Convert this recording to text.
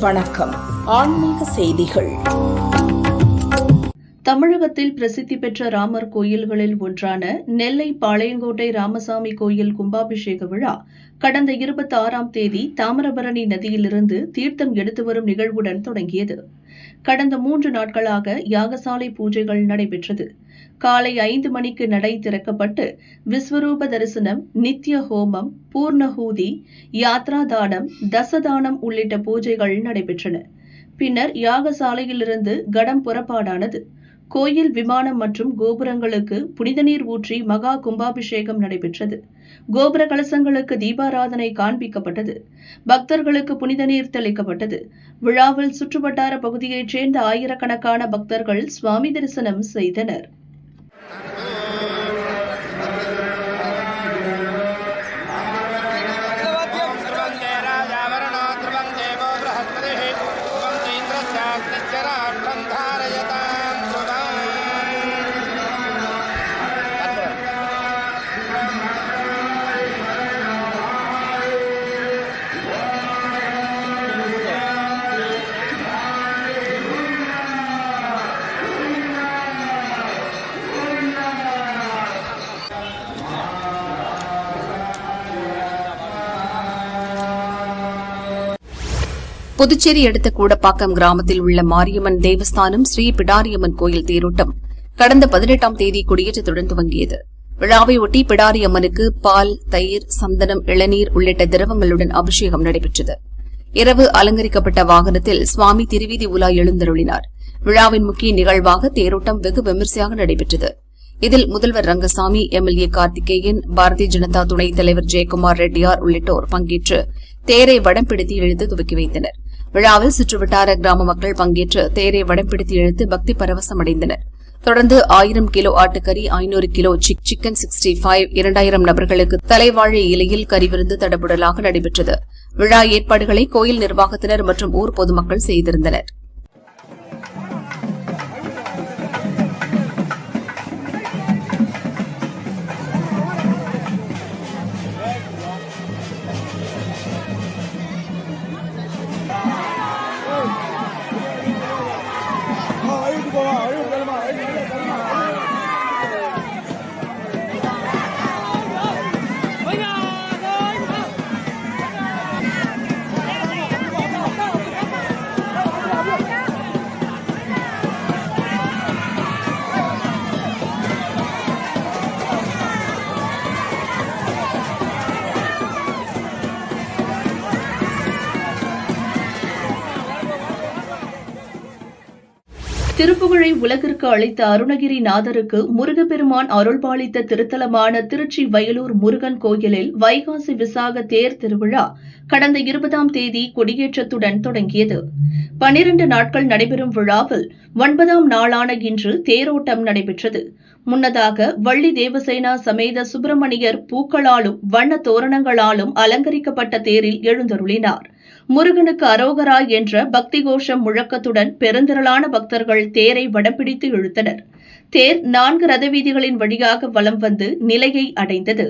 வணக்கம். ஆன்மீக செய்திகள். தமிழகத்தில் பிரசித்தி பெற்ற ராமர் கோயில்களில் ஒன்றான நெல்லை பாளையங்கோட்டை ராமசாமி கோயில் கும்பாபிஷேக விழா கடந்த 26ஆம் தேதி தாமிரபரணி நதியிலிருந்து தீர்த்தம் எடுத்து வரும் நிகழ்வுடன் தொடங்கியது. கடந்த 3 நாட்களாக யாகசாலை பூஜைகள் நடைபெற்றது. காலை 5 மணிக்கு நடை திறக்கப்பட்டு விஸ்வரூப தரிசனம், நித்திய ஹோமம், பூர்ணஹூதி, யாத்ரா தானம், தசதானம் உள்ளிட்ட பூஜைகள் நடைபெற்றன. பின்னர் யாகசாலையிலிருந்து கடம் புறப்பாடானது. கோயில் விமானம் மற்றும் கோபுரங்களுக்கு புனித நீர் ஊற்றி மகா கும்பாபிஷேகம் நடைபெற்றது. கோபுர கலசங்களுக்கு தீபாராதனை காண்பிக்கப்பட்டது. பக்தர்களுக்கு புனித நீர் தெளிக்கப்பட்டது. விழாவில் சுற்றுவட்டார பகுதியைச் சேர்ந்த ஆயிரக்கணக்கான பக்தர்கள் சுவாமி தரிசனம் செய்தனர். புதுச்சேரி அடுத்த கூடப்பாக்கம் கிராமத்தில் உள்ள மாரியம்மன் தேவஸ்தானம் ஸ்ரீ பிடாரியம்மன் கோயில் தேரோட்டம் கடந்த 18ஆம் தேதி கொடியேற்றத்துடன் துவங்கியது. விழாவை ஒட்டி பிடாரியம்மனுக்கு பால், தயிர், சந்தனம், இளநீர் உள்ளிட்ட திரவங்களுடன் அபிஷேகம் நடைபெற்றது. இரவு அலங்கரிக்கப்பட்ட வாகனத்தில் சுவாமி திருவீதி உலா எழுந்தருளினார். விழாவின் முக்கிய நிகழ்வாக தேரோட்டம் வெகு விமரிசையாக நடைபெற்றது. இதில் முதல்வர் ரங்கசாமி, எம்எல்ஏ கார்த்திகேயன், பாரதிய ஜனதா துணைத் தலைவர் ஜெயக்குமார் ரெட்டியார் உள்ளிட்டோர் பங்கேற்று தேரை வடம் பிடித்து இழுத்து துவக்கி வைத்தனர். விழாவில் சுற்றுவட்டார கிராம மக்கள் பங்கேற்று தேரை வடம் பிடித்து இழுத்து பக்தி பரவசம் அடைந்தனர். தொடர்ந்து 1000 கிலோ ஆட்டுக்கறி, 500 கிலோ சிக்கன் 65, 2000 நபர்களுக்கு தலைவாழை இலையில் கறிவிருந்து தடபுடலாக நடைபெற்றது. விழா ஏற்பாடுகளை கோயில் நிர்வாகத்தினர் மற்றும் ஊர் பொதுமக்கள் செய்திருந்தனர். திருப்புகழை உலகிற்கு அளித்த அருணகிரிநாதருக்கு முருகப்பெருமான் அருள்பாலித்த திருத்தலமான திருச்சி வயலூர் முருகன் கோயிலில் வைகாசி விசாக தேர் திருவிழா கடந்த 20ஆம் தேதி கொடியேற்றத்துடன் தொடங்கியது. 12 நாட்கள் நடைபெறும் விழாவில் 9ஆம் நாளான இன்று தேரோட்டம் நடைபெற்றது. முன்னதாக வள்ளி தேவசேனா சமேத சுப்பிரமணியர் பூக்களாலும் வண்ண தோரணங்களாலும் அலங்கரிக்கப்பட்ட தேரில் எழுந்தருளினார். முருகனுக்கு அரோகரா என்ற பக்தி கோஷம் முழக்கத்துடன் பெருந்திரளான பக்தர்கள் தேரை வடம்பிடித்து இழுத்தனர். தேர் 4 ரத வீதிகளின் வழியாக வலம் வந்து நிலையை அடைந்தது.